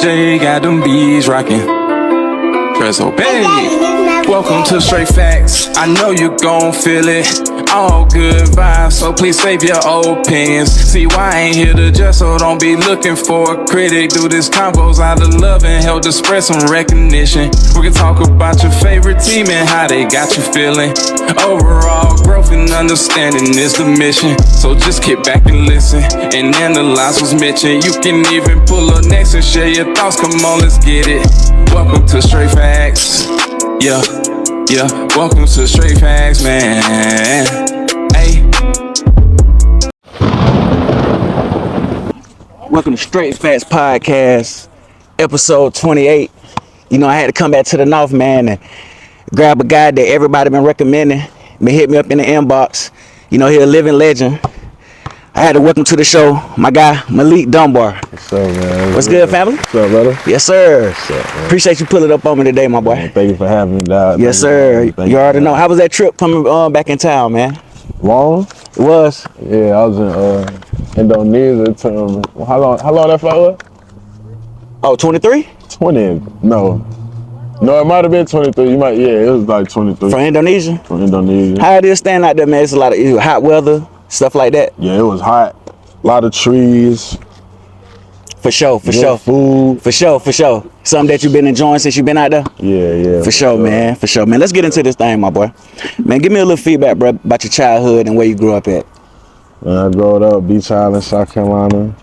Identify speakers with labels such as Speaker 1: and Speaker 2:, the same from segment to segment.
Speaker 1: J, got them bees rocking. Press obey. Welcome to Straight Facts. I know you gon' feel it. All good vibes, so please save your opinions. See why I ain't here to judge, so don't be looking for a critic. Do this combos out of love and help to spread some recognition. We can talk about your favorite team and how they got you feeling. Overall growth and understanding is the mission. So just kick back and listen and analyze what's mentioned. You can even pull up next and share your thoughts. Come on, let's get it. Welcome to Straight Facts. Yeah. Yeah, welcome to Straight Facts, man. Hey.
Speaker 2: Welcome to Straight Facts Podcast, episode 28. You know, I had to come back to the North, man, and grab a guy that everybody been recommending. Been hit me up in the inbox. You know, he a living legend. I had to welcome to the show my guy, Malik Dunbar.
Speaker 3: What's up, man?
Speaker 2: What's good, family?
Speaker 3: What's up, brother?
Speaker 2: Yes, sir.
Speaker 3: What's up, man?
Speaker 2: Appreciate you pulling up on me today, my boy.
Speaker 3: Man, thank you for having me, dog.
Speaker 2: Yes, sir. You already know. How was that trip coming back in town, man?
Speaker 3: Long?
Speaker 2: It was.
Speaker 3: Yeah, I was in Indonesia. How long that flight was?
Speaker 2: Oh, 23?
Speaker 3: 20. No, it might have been 23. It was like 23.
Speaker 2: From Indonesia?
Speaker 3: From Indonesia.
Speaker 2: How it is staying out there, man? It's a lot of hot weather, stuff like that.
Speaker 3: Yeah, it was hot. A lot of trees.
Speaker 2: For sure.
Speaker 3: Food.
Speaker 2: For sure. Something that you've been enjoying since you've been out there?
Speaker 3: Yeah.
Speaker 2: For sure, man. Let's get into this thing, my boy. Man, give me a little feedback, bro, about your childhood and where you grew up at.
Speaker 3: Man, I grew up Beach Island, South Carolina.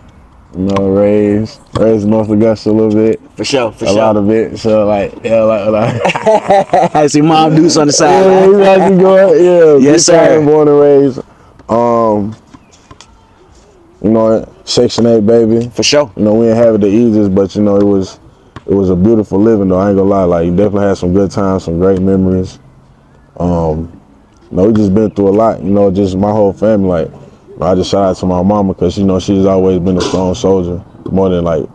Speaker 3: You know, raised North Augusta a little bit.
Speaker 2: For sure.
Speaker 3: A lot of it. So like.
Speaker 2: I see mom do on the side.
Speaker 3: Yeah,
Speaker 2: Yes,
Speaker 3: Beach
Speaker 2: sir.
Speaker 3: Island, born and raised. You know, Section 8, baby.
Speaker 2: For sure.
Speaker 3: You know, we didn't have it the easiest, but you know, it was a beautiful living though. I ain't gonna lie, like you definitely had some good times, some great memories. You know, we just been through a lot. You know, just my whole family. Like, you know, I just shout out to my mama because you know she's always been a strong soldier, more than like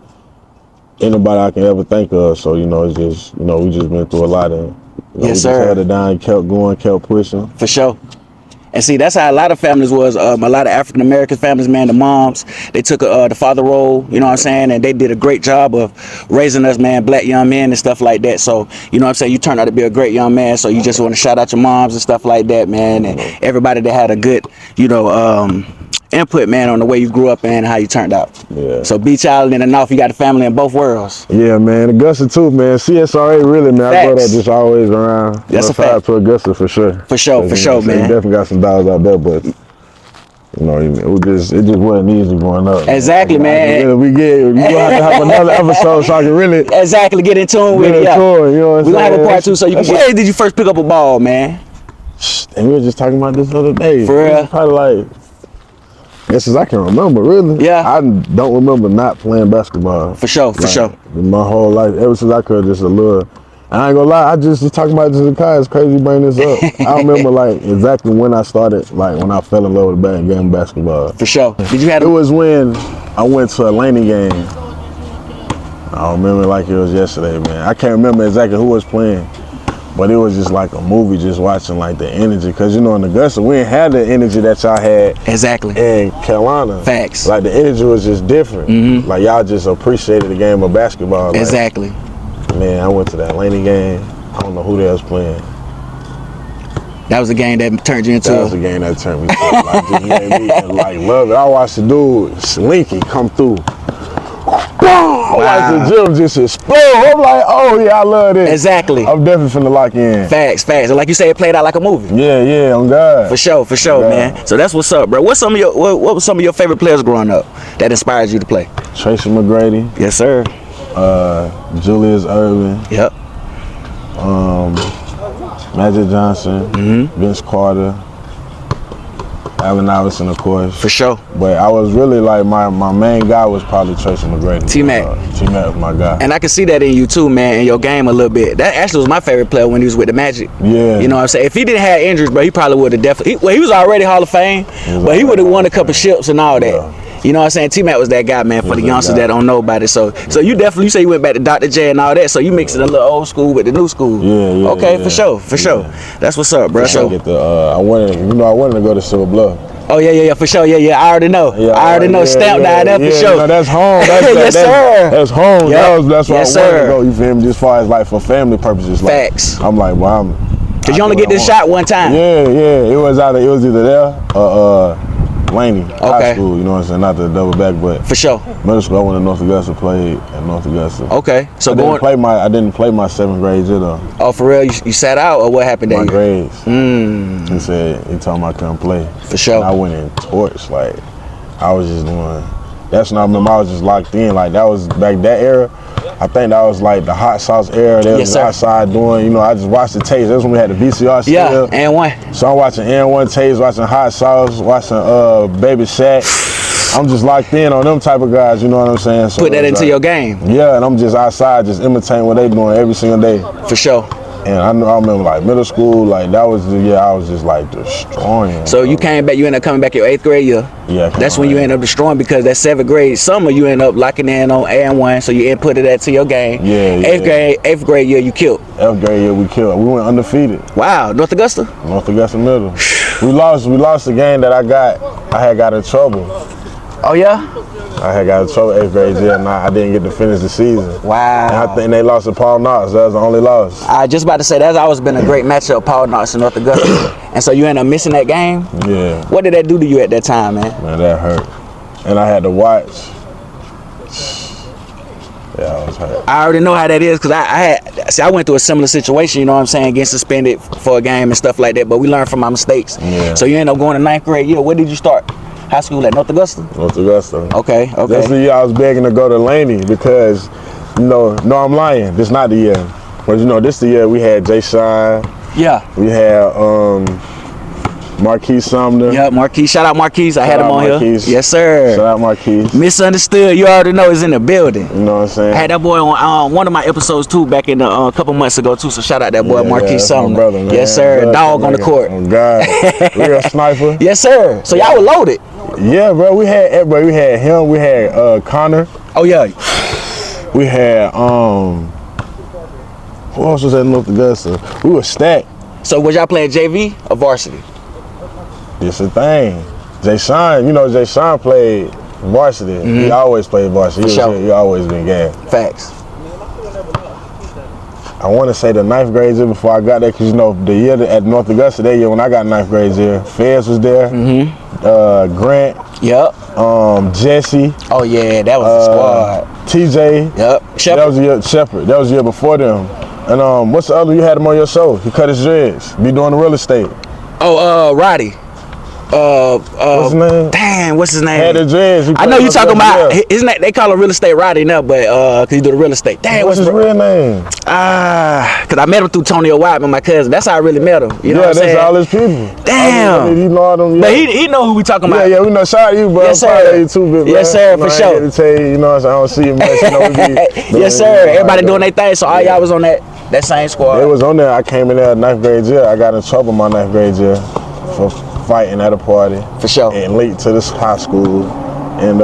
Speaker 3: anybody I can ever think of. So you know, it's just we just been through a lot, and
Speaker 2: Yes,
Speaker 3: we
Speaker 2: sir.
Speaker 3: just held it down, kept going, kept pushing.
Speaker 2: For sure. And see, that's how a lot of families was. A lot of African American families, man, the moms, they took the father role, you know what I'm saying? And they did a great job of raising us, man, black young men and stuff like that. So, you know what I'm saying? You turned out to be a great young man. So you just want to shout out your moms and stuff like that, man. And everybody that had a good, input, man, on the way you grew up and how you turned out.
Speaker 3: Yeah.
Speaker 2: So Beach Island and the North, you got a family in both worlds.
Speaker 3: Yeah, man. Augusta too, man. CSRA really, man. I go there just always around.
Speaker 2: That's a
Speaker 3: shout out
Speaker 2: fact.
Speaker 3: to Augusta for sure.
Speaker 2: For sure, man.
Speaker 3: We definitely got some dollars out there, but it just wasn't easy growing up.
Speaker 2: Exactly, man.
Speaker 3: We gonna have to have another episode so I can really
Speaker 2: Exactly, get in tune with it.
Speaker 3: you know what I'm
Speaker 2: We're gonna have a
Speaker 3: saying?
Speaker 2: part 2 so you can get. When did you first pick up a ball, man?
Speaker 3: And we were just talking about this the other day.
Speaker 2: For real?
Speaker 3: Probably like, guess as I can remember, really.
Speaker 2: Yeah.
Speaker 3: I don't remember not playing basketball.
Speaker 2: For sure.
Speaker 3: My whole life, ever since I could, just a little. And I ain't gonna lie, I just was talking about this in the car. It's crazy you bring this up. I remember like exactly when I started, like when I fell in love with the game of basketball.
Speaker 2: For sure. Did you have?
Speaker 3: It was when I went to a Laney game. I remember like it was yesterday, man. I can't remember exactly who was playing, but it was just like a movie, just watching like the energy. Cause you know in Augusta, we ain't had the energy that y'all had
Speaker 2: Exactly.
Speaker 3: in Carolina.
Speaker 2: Facts.
Speaker 3: Like the energy was just different.
Speaker 2: Mm-hmm.
Speaker 3: Like y'all just appreciated the game of basketball. Like,
Speaker 2: Exactly.
Speaker 3: man, I went to that Laney game. I don't know who they was playing.
Speaker 2: That was a game that turned you into.
Speaker 3: That was a game that turned me to like just made me like love it. I watched the dude Slinky come through. Boom! Like the gym just explode. I'm like, oh yeah, I love this.
Speaker 2: Exactly.
Speaker 3: I'm definitely finna lock in.
Speaker 2: Facts. And like you say, it played out like a movie.
Speaker 3: Yeah, on God.
Speaker 2: For sure, man. So that's what's up, bro. What was some of your favorite players growing up that inspired you to play?
Speaker 3: Tracy McGrady.
Speaker 2: Yes, sir.
Speaker 3: Julius Erving.
Speaker 2: Yep.
Speaker 3: Magic Johnson. Vince Carter. Allen Iverson, of course.
Speaker 2: For sure.
Speaker 3: But I was really like, my main guy was probably Tracy McGrady.
Speaker 2: T-Mac.
Speaker 3: T-Mac was my guy.
Speaker 2: And I can see that in you too, man, in your game a little bit. That actually was my favorite player when he was with the Magic.
Speaker 3: Yeah.
Speaker 2: You know what I'm saying? If he didn't have injuries, bro, he probably would have definitely. He was already Hall of Fame, but he would have won a couple ships and all that.
Speaker 3: Yeah.
Speaker 2: You know what I'm saying? T-Mac was that guy, man, for the youngsters that don't know about it. So you say you went back to Dr. J and all that, so you mixing a little old school with the new school.
Speaker 3: Yeah.
Speaker 2: Okay, for sure. That's what's up, bro.
Speaker 3: I wanted to go to Silver Bluff.
Speaker 2: Oh yeah, for sure. Yeah. I already know.
Speaker 3: Yeah,
Speaker 2: I already know. Stamp down there for sure.
Speaker 3: You know, that's home.
Speaker 2: Yes, sir.
Speaker 3: That's home.
Speaker 2: Yep.
Speaker 3: That's why
Speaker 2: Yes,
Speaker 3: I wanted
Speaker 2: sir.
Speaker 3: to go. You feel me? Just far as like for family purposes. Like,
Speaker 2: Facts.
Speaker 3: I'm like, well,
Speaker 2: Cause you only get this shot one time.
Speaker 3: Yeah. It was either there or Laney High School. You know what I'm saying? Not to double back, but
Speaker 2: For sure.
Speaker 3: middle school I went to North Augusta, played at North Augusta.
Speaker 2: Okay. So
Speaker 3: I didn't play my 7th grade year though.
Speaker 2: Oh, for real? You sat out or what happened
Speaker 3: My
Speaker 2: that year?
Speaker 3: grades. He told me I couldn't play.
Speaker 2: For sure.
Speaker 3: And I went in torch. Like I was just doing. That's when I remember I was just locked in. Like that was back that era. I think that was like the hot sauce era. They was outside doing, you know, I just watched the tapes. That's when we had the VCR still.
Speaker 2: Yeah, and one.
Speaker 3: So I'm watching N1 tapes, watching Hot Sauce, watching Baby Shaq. I'm just locked in on them type of guys, you know what I'm saying? So
Speaker 2: put that into your game.
Speaker 3: Yeah, and I'm just outside just imitating what they doing every single day.
Speaker 2: For sure.
Speaker 3: And I remember like middle school, like that was the year I was just like destroying.
Speaker 2: So you came back, you ended up coming back your 8th grade year.
Speaker 3: Yeah.
Speaker 2: That's when you end up destroying because that 7th grade summer you end up locking in on A&1, so you inputted that to your game.
Speaker 3: Yeah.
Speaker 2: 8th grade year you killed.
Speaker 3: 8th grade year we killed. We went undefeated.
Speaker 2: Wow, North Augusta?
Speaker 3: North Augusta Middle. We lost the game that I had got in trouble.
Speaker 2: Oh yeah?
Speaker 3: I had got in trouble 8th grade year and I didn't get to finish the season.
Speaker 2: Wow.
Speaker 3: And I think they lost to Paul Knox. That was the only loss.
Speaker 2: I just about to say that's always been a great matchup, Paul Knox and North Augusta. And so you end up missing that game?
Speaker 3: Yeah.
Speaker 2: What did that do to you at that time, man?
Speaker 3: Man, that hurt. And I had to watch. Yeah, I was hurt.
Speaker 2: I already know how that is because I went through a similar situation, you know what I'm saying, getting suspended for a game and stuff like that, but we learned from my mistakes.
Speaker 3: Yeah.
Speaker 2: So you end up going to 9th grade year. Where did you start? High school at North Augusta?
Speaker 3: North Augusta.
Speaker 2: Okay.
Speaker 3: That's the year I was begging to go to Laney because, no, I'm lying. This not the year. But, you know, this the year we had Jay Shine.
Speaker 2: Yeah.
Speaker 3: We had Marquise Sumner.
Speaker 2: Yeah, Marquise. Shout out Marquise. I had him on
Speaker 3: Marquise.
Speaker 2: here. Yes, sir.
Speaker 3: Shout out Marquise.
Speaker 2: Misunderstood. You already know he's in the building.
Speaker 3: You know what I'm saying?
Speaker 2: I had that boy on one of my episodes too back in a couple months ago too. So shout out that boy Marquise Sumner.
Speaker 3: Brother, man.
Speaker 2: Yes, sir.
Speaker 3: Brother,
Speaker 2: Dog on the court.
Speaker 3: Oh God. Real sniper.
Speaker 2: Yes, sir. So y'all were loaded.
Speaker 3: Yeah, bro. We had everybody. We had him. We had Connor.
Speaker 2: Oh yeah.
Speaker 3: We had who else was at North Augusta? We were stacked.
Speaker 2: So was y'all playing JV or varsity?
Speaker 3: It's a thing. Jay Sean, you know, Jay Sean played varsity. He always played varsity. He always been gas.
Speaker 2: Facts.
Speaker 3: I want to say the 9th grade year before I got there, because, you know, the year at North Augusta, that year when I got 9th grade year, Fez was there, Grant,
Speaker 2: Yep.
Speaker 3: Jesse.
Speaker 2: Oh yeah, that was the squad.
Speaker 3: TJ.
Speaker 2: Yep.
Speaker 3: That was the year, Shepherd. That was the year before them. And what's the other? You had him on your show. He cut his dreads. Be doing the real estate.
Speaker 2: Oh, Roddy.
Speaker 3: What's his name?
Speaker 2: Damn, what's his name?
Speaker 3: Had the dreads.
Speaker 2: I know you talking about his name. They call him real estate Roddy now, but cause he do the real estate. Damn,
Speaker 3: what's his real name?
Speaker 2: Cause I met him through Tony Whiteman, my cousin. That's how I really met him. You know what I'm saying?
Speaker 3: That's all his people.
Speaker 2: Damn.
Speaker 3: He know them. Yeah.
Speaker 2: But he know who we talking about.
Speaker 3: Yeah, we know. Shout out to you, bro.
Speaker 2: Yes, sir.
Speaker 3: You too, bit,
Speaker 2: yes, sir,
Speaker 3: you know,
Speaker 2: for sure.
Speaker 3: I ain't to tell you, you know what I'm saying? I don't see you much. You know, we be,
Speaker 2: yes, sir. Everybody doing their thing. So all y'all was on that same squad.
Speaker 3: They was on there. I came in there 9th grade year. I got in trouble my 9th grade year for fighting at a party.
Speaker 2: For sure.
Speaker 3: And late to this high school. And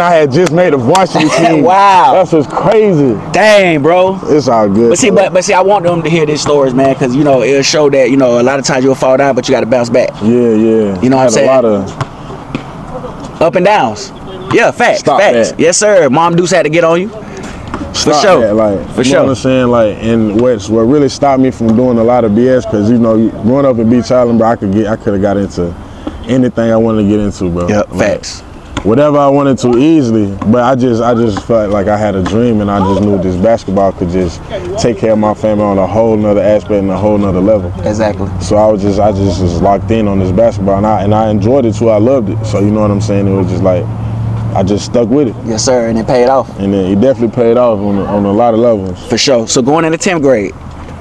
Speaker 3: I had just made a varsity team.
Speaker 2: Wow.
Speaker 3: That's what's crazy.
Speaker 2: Dang, bro.
Speaker 3: It's all good.
Speaker 2: But see, I want them to hear these stories, man, because, you know, it'll show that, you know, a lot of times you'll fall down, but you got to bounce back.
Speaker 3: Yeah.
Speaker 2: You know what I'm saying?
Speaker 3: A lot of
Speaker 2: up and downs. Yeah, facts.
Speaker 3: Stop
Speaker 2: facts.
Speaker 3: that.
Speaker 2: Yes, sir. Mom Deuce had to get on you. For sure.
Speaker 3: That, like,
Speaker 2: for
Speaker 3: you
Speaker 2: sure.
Speaker 3: know what I'm saying? Like, and what really stopped me from doing a lot of BS, because, you know, growing up in Beach Island, bro, I could have got into anything I wanted to get into, bro.
Speaker 2: Yeah,
Speaker 3: like,
Speaker 2: facts.
Speaker 3: Whatever I wanted to easily, but I just felt like I had a dream, and I just knew this basketball could just take care of my family on a whole nother aspect and a whole nother level.
Speaker 2: Exactly.
Speaker 3: So I just was locked in on this basketball, and I enjoyed it too. I loved it. So you know what I'm saying? It was just like, I just stuck with it.
Speaker 2: Yes, sir, and it paid off.
Speaker 3: And then it definitely paid off on a lot of levels.
Speaker 2: For sure. So going into 10th grade,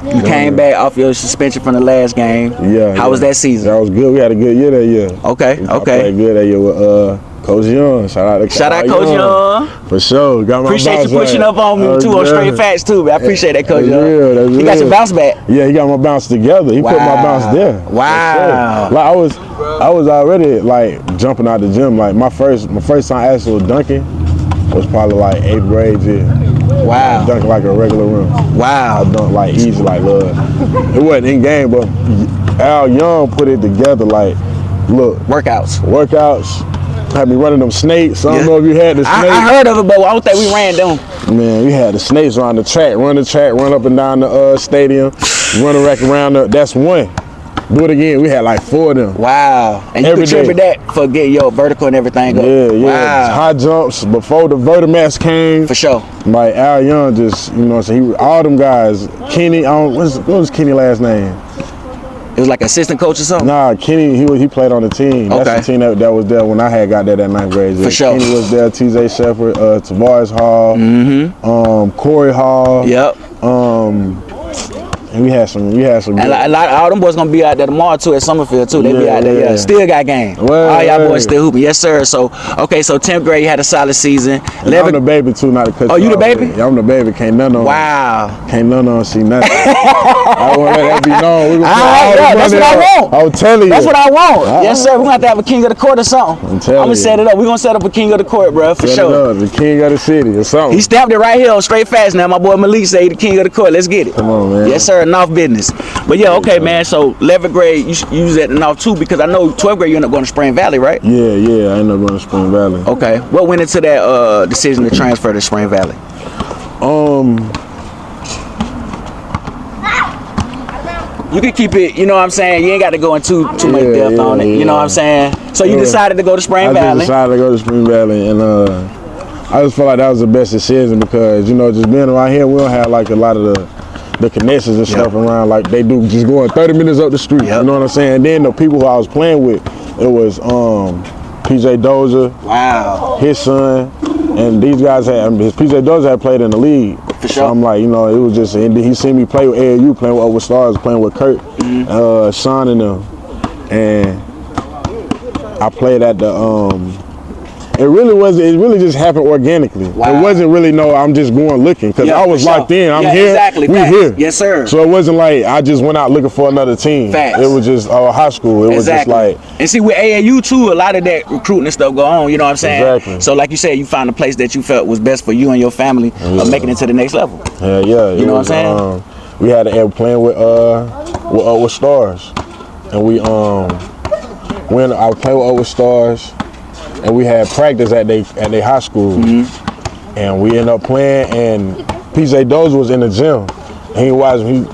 Speaker 2: you came back off your suspension from the last game.
Speaker 3: Yeah.
Speaker 2: How was that season?
Speaker 3: That was good. We had a good year that year.
Speaker 2: Okay.
Speaker 3: I played good that year with Coach Young. Shout out Coach
Speaker 2: Young.
Speaker 3: For sure. Got my
Speaker 2: appreciate you pushing up on me too on Straight Facts too, man. I appreciate that, Coach Young. He got your bounce back.
Speaker 3: Yeah, he got my bounce together. He put my bounce there.
Speaker 2: Wow.
Speaker 3: Sure. Like I was already like jumping out the gym. Like my first time actual dunking was probably like 8th grade year.
Speaker 2: Wow.
Speaker 3: I dunked like a regular rim.
Speaker 2: Wow.
Speaker 3: I dunked like easy, like it wasn't in game, but Al Young put it together like Look,
Speaker 2: Workouts.
Speaker 3: Had me running them snakes. I don't know if you had the snakes.
Speaker 2: I heard of it, but I don't think we ran them.
Speaker 3: Man, we had the snakes around the track, run up and down the stadium, run around that's one. Do it again. We had like 4 of them.
Speaker 2: Wow. And you contribute that for getting your vertical and everything up.
Speaker 3: Yeah.
Speaker 2: Wow.
Speaker 3: High jumps before the Vertimax came.
Speaker 2: For sure.
Speaker 3: Like Al Young just, you know what I'm saying, all them guys. Kenny, what was Kenny's last name?
Speaker 2: It was like assistant coach or something?
Speaker 3: Nah, Kenny, he played on the team.
Speaker 2: Okay.
Speaker 3: That's the team that was there when I had got there that 9th grade.
Speaker 2: For sure.
Speaker 3: Kenny was there, TJ Shepard, Tavares Hall, Corey Hall.
Speaker 2: Yep.
Speaker 3: And we had some.
Speaker 2: And a lot of all them boys gonna be out there tomorrow too at Summerfield too. They be out there. Yeah. Still got game. All y'all boys still hooping. Yes sir. So okay. So 10th grade you had a solid season.
Speaker 3: I'm the baby too, not to cut you off.
Speaker 2: You the baby?
Speaker 3: Yeah, I'm the baby. Can't none on.
Speaker 2: Wow.
Speaker 3: Can't none on see nothing. I want to let that be known. We gonna put all the
Speaker 2: that's what I want.
Speaker 3: I'm telling you.
Speaker 2: That's what I want. Yes sir. We're gonna have to have a king of the court or something.
Speaker 3: I'm telling you.
Speaker 2: I'm gonna set it up. We're gonna set up a king of the court, bro, for sure.
Speaker 3: The king of the city or something.
Speaker 2: He stamped it right here on Straight Facts. Now my boy Malik say he the king of the court. Let's get it.
Speaker 3: Come on, man.
Speaker 2: Yes sir. Enough business. But yeah, okay, man. So 11th grade, you was at the North too, because I know 12th grade you ended up going to Spring Valley, right?
Speaker 3: Yeah. I ended up going to Spring Valley.
Speaker 2: Okay. What went into that decision to transfer to Spring Valley? You can keep it, you know what I'm saying? You ain't got to go into too much depth on it. You know what I'm saying? So you decided to go to Spring Valley.
Speaker 3: I decided to go to Spring Valley, and I just felt like that was the best decision because, you know, just being around here, we don't have like a lot of the connections and stuff around like they do, just going 30 minutes up the street. You know what I'm saying? And then the people who I was playing with, it was PJ Dozier, his son, and these guys PJ Dozier had played in the league.
Speaker 2: For sure.
Speaker 3: So I'm like, you know, it was just, and then he seen me play with AAU, playing with Over Stars, playing with Kurt, Sean and them, and I played at the it really just happened organically. It wasn't really I'm just going looking because I was locked in. I'm here.
Speaker 2: Exactly.
Speaker 3: We here.
Speaker 2: Yes, sir.
Speaker 3: So it wasn't like I just went out looking for another team.
Speaker 2: Facts.
Speaker 3: It was just high school. It was just like.
Speaker 2: And see, with AAU too, a lot of that recruiting and stuff go on. You know what I'm saying?
Speaker 3: Exactly.
Speaker 2: So like you said, you found a place that you felt was best for you and your family of making it to the next level.
Speaker 3: Yeah.
Speaker 2: You know what I'm saying?
Speaker 3: We had to end playing with Stars, and we when I was playing with Over Stars. And we had practice at they high school, and we ended up playing. And PJ Dozier was in the gym. And he watched me.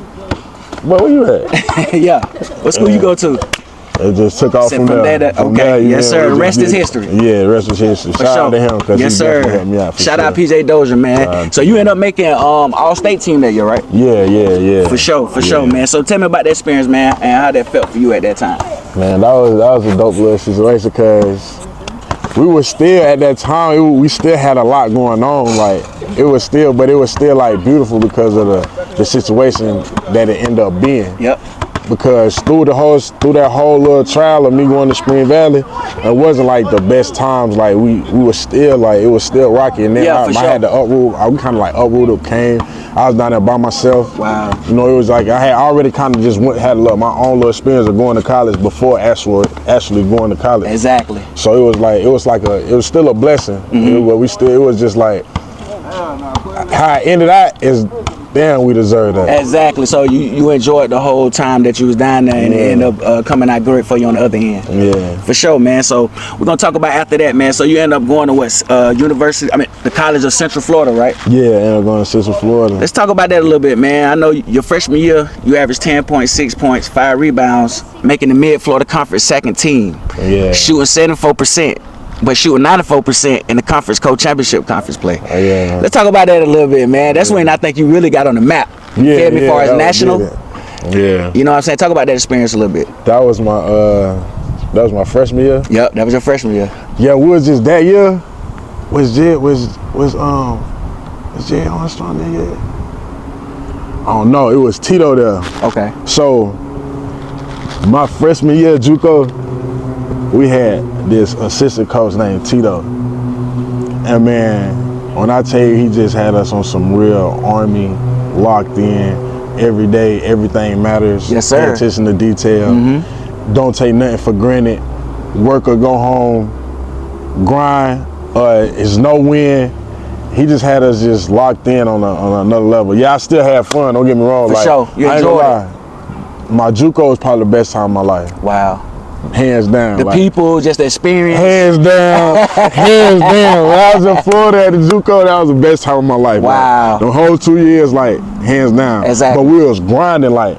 Speaker 3: But where you at?
Speaker 2: Yeah. What school you go to?
Speaker 3: It just took off from there.
Speaker 2: Okay. Yes, sir. The rest is history.
Speaker 3: Yeah, the rest is history. Shout out to him because he definitely helped me out.
Speaker 2: Shout out PJ Dozier, man. So you end up making all-state team that year, right?
Speaker 3: Yeah.
Speaker 2: For sure, man. So tell me about that experience, man, and how that felt for you at that time.
Speaker 3: Man, that was a dope little situation because we were still at that time. We still had a lot going on. Like it was still like beautiful because of the situation that it ended up being.
Speaker 2: Yep.
Speaker 3: Because through that whole little trial of me going to Spring Valley, it wasn't like the best times. Like we were still like, it was still rocky. And then I had to uproot. I kind of like uprooted, came. I was down there by myself.
Speaker 2: Wow.
Speaker 3: You know, it was like I had already kind of just had my own little experience of going to college before actually going to college.
Speaker 2: Exactly.
Speaker 3: So it was still a blessing. It was just like how I ended out is. Damn, we deserve that.
Speaker 2: Exactly. So you enjoyed the whole time that you was down there, and it ended up coming out great for you on the other end.
Speaker 3: Yeah.
Speaker 2: For sure, man. So we're gonna talk about after that, man. So you end up going to the College of Central Florida, right?
Speaker 3: Yeah, I ended up going to Central Florida.
Speaker 2: Let's talk about that a little bit, man. I know your freshman year, you averaged 10.6 points, 5 rebounds, making the Mid-Florida Conference second team.
Speaker 3: Yeah.
Speaker 2: Shooting 74%. But shooting 94% in the conference co-championship conference play.
Speaker 3: Yeah.
Speaker 2: Let's talk about that a little bit, man. That's when I think you really got on the map. You feel me? As far as national.
Speaker 3: Yeah.
Speaker 2: You know what I'm saying? Talk about that experience a little bit.
Speaker 3: That was my freshman year.
Speaker 2: Yep, that was your freshman year.
Speaker 3: Yeah, we was just that year. Was Jay Armstrong there yet? I don't know. It was Tito there.
Speaker 2: Okay.
Speaker 3: So my freshman year, JUCO, we had this assistant coach named Tito. And man, when I tell you, he just had us on some real Army, locked in, every day, everything matters.
Speaker 2: Yes, sir.
Speaker 3: Pay attention to detail. Don't take nothing for granted. Work or go home. Grind. It's no win. He just had us just locked in on another level. Yeah, I still had fun, don't get me wrong.
Speaker 2: For sure, you enjoyed it.
Speaker 3: My JUCO was probably the best time of my life.
Speaker 2: Wow.
Speaker 3: Hands down.
Speaker 2: The
Speaker 3: like,
Speaker 2: people, just the experience.
Speaker 3: Hands down. Hands down. When I was in Florida at the JUCO, that was the best time of my life.
Speaker 2: Wow.
Speaker 3: Like, the whole 2 years, like, hands down.
Speaker 2: Exactly.
Speaker 3: But we was grinding, like,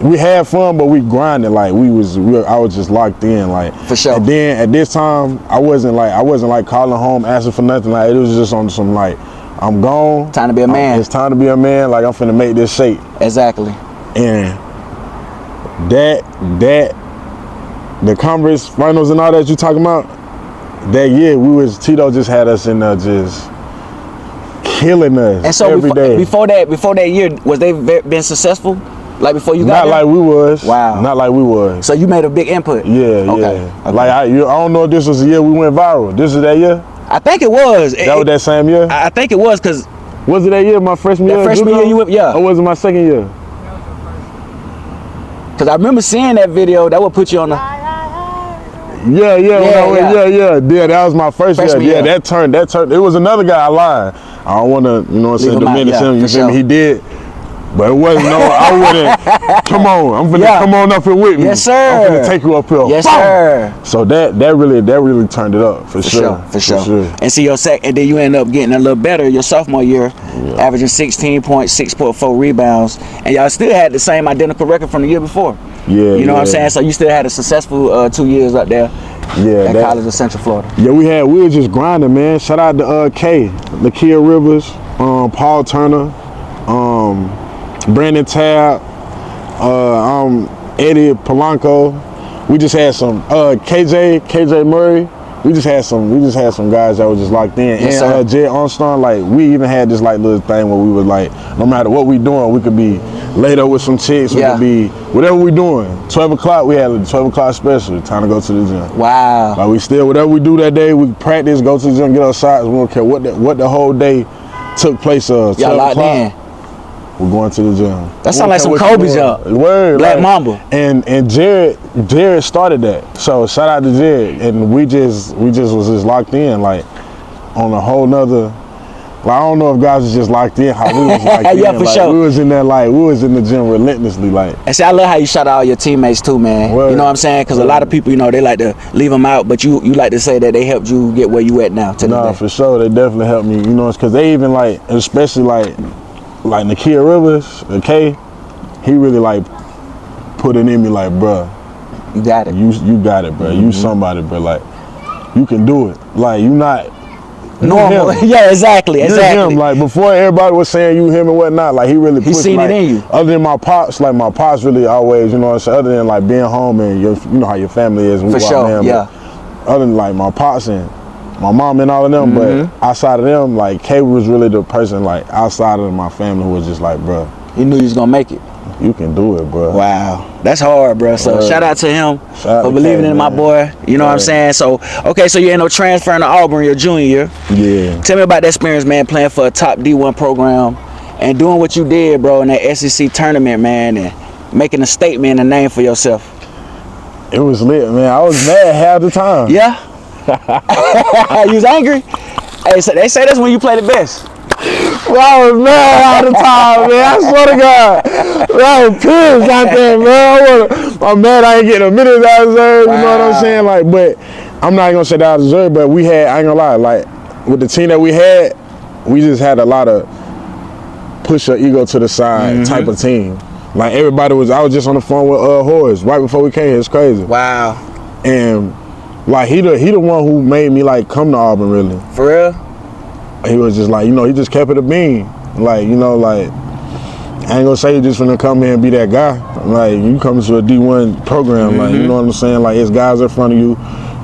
Speaker 3: we had fun, but we grinded, like, I was just locked in, like.
Speaker 2: For sure.
Speaker 3: And then at this time, I wasn't like calling home, asking for nothing. Like, it was just on some, like, I'm gone.
Speaker 2: Time to be a man.
Speaker 3: It's time to be a man. Like, I'm finna make this shape.
Speaker 2: Exactly.
Speaker 3: And the conference finals and all that you talking about, that year Tito just had us in there just killing us
Speaker 2: And so
Speaker 3: every day.
Speaker 2: before that year, was they been successful? Like before you got
Speaker 3: Not
Speaker 2: there?
Speaker 3: like we was.
Speaker 2: Wow.
Speaker 3: Not like we was.
Speaker 2: So you made a big input.
Speaker 3: Yeah,
Speaker 2: Okay.
Speaker 3: yeah.
Speaker 2: Okay.
Speaker 3: Like I don't know if this was the year we went viral. This is that year?
Speaker 2: I think it was.
Speaker 3: That was that same year?
Speaker 2: I think it was because
Speaker 3: Was it that year, my freshman year?
Speaker 2: freshman
Speaker 3: JUCO?
Speaker 2: year you went, yeah.
Speaker 3: Or was it my second year?
Speaker 2: Because I remember seeing that video. That would put you on the.
Speaker 3: Yeah,
Speaker 2: Yeah.
Speaker 3: That was my first
Speaker 2: Freshman
Speaker 3: year.
Speaker 2: year.
Speaker 3: Yeah, that turned. It was another guy. I lied. I don't want to,
Speaker 2: Leave him out,
Speaker 3: diminish
Speaker 2: yeah,
Speaker 3: him. You
Speaker 2: for
Speaker 3: feel me?
Speaker 2: sure.
Speaker 3: He did, but it wasn't. No, I wouldn't. Come on, I'm finna
Speaker 2: Yeah.
Speaker 3: come on up here with me.
Speaker 2: Yes, sir.
Speaker 3: I'm finna take you up here.
Speaker 2: Yes,
Speaker 3: Boom!
Speaker 2: sir.
Speaker 3: So that really turned it up for sure.
Speaker 2: For sure. And see and then you end up getting a little better your sophomore year, averaging 16.6.4 rebounds, and y'all still had the same identical record from the year before.
Speaker 3: Yeah,
Speaker 2: You know what I'm
Speaker 3: yeah.
Speaker 2: saying? So you still had a successful 2 years up there
Speaker 3: Yeah,
Speaker 2: at College of Central Florida.
Speaker 3: Yeah, we were just grinding, man. Shout out to K, Lakia Rivers, Paul Turner, Brandon Tabb, Eddie Polanco. We just had some KJ Murray. We just had some guys that were just locked in.
Speaker 2: Yes,
Speaker 3: and
Speaker 2: sir.
Speaker 3: Jed Armstrong, like we even had this like little thing where we was like, no matter what we doing, we could be laid up with some chicks. We
Speaker 2: Yeah.
Speaker 3: could be whatever we doing. 12 o'clock, we had a 12 o'clock special. Time to go to the gym.
Speaker 2: Wow.
Speaker 3: Like we still, whatever we do that day, we practice, go to the gym, get our shots. We don't care what the whole day took place of.
Speaker 2: Y'all
Speaker 3: 12
Speaker 2: locked
Speaker 3: o'clock,
Speaker 2: in.
Speaker 3: we're going to the gym.
Speaker 2: That sound like some Kobe jump.
Speaker 3: Word,
Speaker 2: Black
Speaker 3: like,
Speaker 2: Mamba.
Speaker 3: And Jared started that. So shout out to Jared. And we just was just locked in, like on a whole nother. Like I don't know if guys was just locked in how we was locked
Speaker 2: Yeah,
Speaker 3: in.
Speaker 2: for
Speaker 3: like,
Speaker 2: sure.
Speaker 3: We was in there like we was in the gym relentlessly, like.
Speaker 2: And see, I love how you shout out all your teammates too, man.
Speaker 3: Word.
Speaker 2: You know what I'm saying? Because a lot of people, you know, they like to leave them out, but you like to say that they helped you get where you at now. To
Speaker 3: Nah,
Speaker 2: this day.
Speaker 3: for sure, they definitely helped me. You know, it's because they even like, especially like Nakia Rivers, okay, he really like put it in me, like, bruh,
Speaker 2: You got it.
Speaker 3: you got it, bruh. You somebody, bruh. Like, you can do it. Like, you not
Speaker 2: Normal.
Speaker 3: him.
Speaker 2: Yeah, exactly.
Speaker 3: You're
Speaker 2: Exactly.
Speaker 3: him. Like before, everybody was saying you him and whatnot. Like he really pushed,
Speaker 2: seen it
Speaker 3: like,
Speaker 2: in you.
Speaker 3: Other than my pops, like my pops really always, you know what I'm saying. Other than like being home and you know how your family is.
Speaker 2: For sure. Yeah.
Speaker 3: Other than like my pops and my mom and all of them, but outside of them, like Kay was really the person like outside of my family who was just like, bro,
Speaker 2: You knew you was gonna make it.
Speaker 3: you can do it, bro.
Speaker 2: Wow, that's hard, bro. So
Speaker 3: Word.
Speaker 2: shout out to him
Speaker 3: Shout out
Speaker 2: for
Speaker 3: to
Speaker 2: believing
Speaker 3: Kay,
Speaker 2: in my
Speaker 3: man.
Speaker 2: boy. You know what I'm
Speaker 3: Word.
Speaker 2: saying? So okay, so you end up transferring to Auburn your junior year.
Speaker 3: Yeah.
Speaker 2: Tell me about that experience, man, playing for a top D1 program and doing what you did, bro, in that SEC tournament, man, and making a statement and a name for yourself.
Speaker 3: It was lit, man. I was mad half the time.
Speaker 2: Yeah? You was angry? Hey, so they say that's when you play the best.
Speaker 3: Well, I was mad all the time, man. I swear to God. Bro, I was pissed out there, man. I'm mad I ain't getting a minute I deserve, you know what I'm saying? Like, but I'm not gonna say that I deserve, but we had, I ain't gonna lie, like with the team that we had, we just had a lot of push your ego to the side type of team. Like everybody was, I was just on the phone with Horace right before we came here. It's crazy.
Speaker 2: Wow.
Speaker 3: And like he the one who made me like come to Auburn really.
Speaker 2: For real?
Speaker 3: He was just like, you know, he just kept it a bean. Like, you know, like, I ain't gonna say you just finna come here and be that guy. Like, you come to a D1 program, like, you know what I'm saying? Like, it's guys in front of you.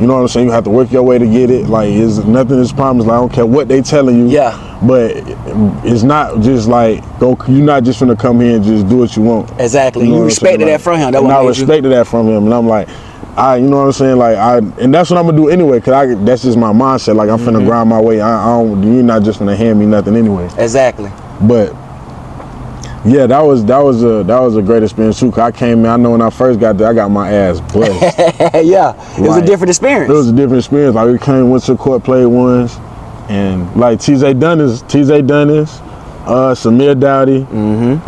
Speaker 3: You know what I'm saying? You have to work your way to get it. Like, it's nothing is promised. Like, I don't care what they telling you.
Speaker 2: Yeah.
Speaker 3: But it's not just like, you're not just finna come here and just do what you want.
Speaker 2: Exactly.
Speaker 3: know
Speaker 2: You
Speaker 3: what I'm
Speaker 2: respected
Speaker 3: saying?
Speaker 2: that from him. That
Speaker 3: And
Speaker 2: what
Speaker 3: I
Speaker 2: made you.
Speaker 3: respected that from him. And I'm like, you know what I'm saying? Like, and that's what I'm gonna do anyway, cause that's just my mindset. Like, I'm finna grind my way. You're not just finna hand me nothing anyway.
Speaker 2: Exactly.
Speaker 3: But yeah, that was a great experience too. Cause I came in, I know when I first got there, I got my ass blessed.
Speaker 2: Yeah. It was a
Speaker 3: Like,
Speaker 2: different experience.
Speaker 3: It was a different experience. Like we went to the court, played once, and like TJ Dunnis, Samir Dowdy, and